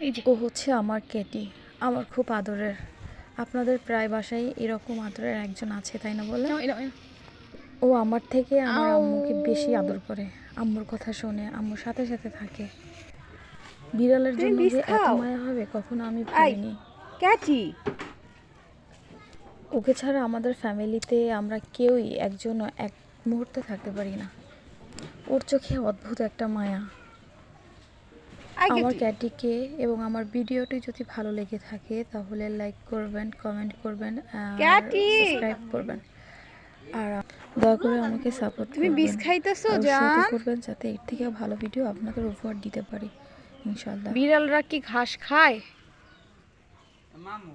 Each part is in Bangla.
এই যে ও হচ্ছে আমার কেটি, আমার খুব আদরের। আপনাদের প্রায় বাসায় এরকম আদরের একজন আছে, তাই না বলেন? ও আমার থেকে আমার আম্মুকে বেশি আদর করে, আম্মুর কথা শোনে, আম্মুর সাথে সাথে থাকে। বিড়ালের জন্য যে এত মায়া হবে কখনো আমি ভাবিনি। ক্যাটি, ওকে ছাড়া আমাদের ফ্যামিলিতে আমরা কেউই একজনও এক মুহূর্তে থাকতে পারি না। ওর চোখে অদ্ভুত একটা মায়া। আমার ক্যাটিকে এবং আমার ভিডিওটি যদি ভালো লেগে থাকে তাহলে লাইক করবেন, কমেন্ট করবেন, সাবস্ক্রাইব করবেন, আর দয়া করে আমাকে সাপোর্ট করবেন। তুমি বিষ খাইতেছো জান? করবেন যাতে এর থেকে ভালো ভিডিও আপনাদের উপহার দিতে পারি ইনশাআল্লাহ। বিড়ালরা কি ঘাস খায়? মামু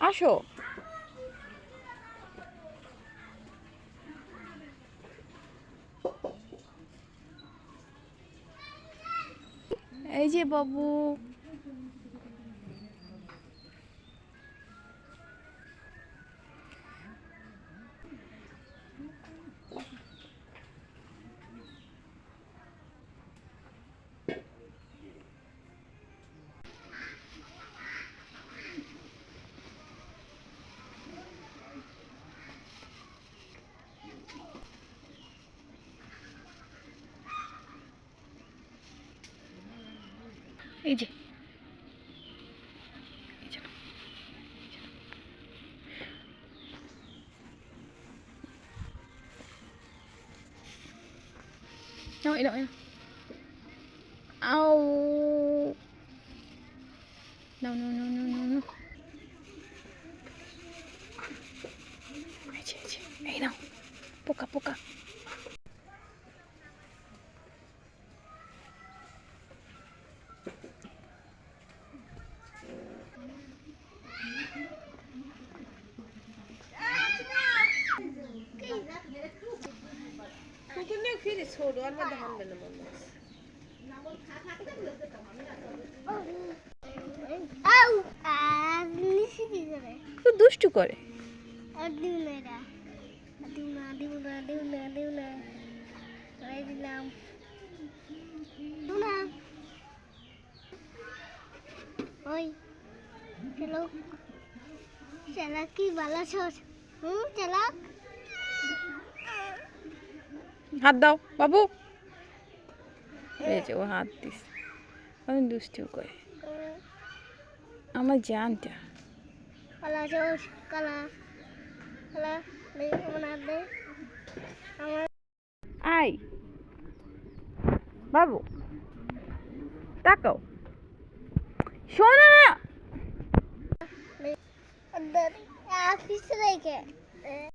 আসো। এই যে বাবু, এই যে No, no, no. Ow. No, no, no, no, no, no. Hey, no. Poka, poka. দুষ্টু করে। ওই চলো চালাক কি বালা ছোট চালাক হাত দাও বাবু। এই যে ও হাত দিস, অনেক দুষ্টু করে আমার জানটা। কালা ছোট কালা কালা নেই আমার দে আমার আই বাবু, তাকাও, শোনো না। অফিস রেখে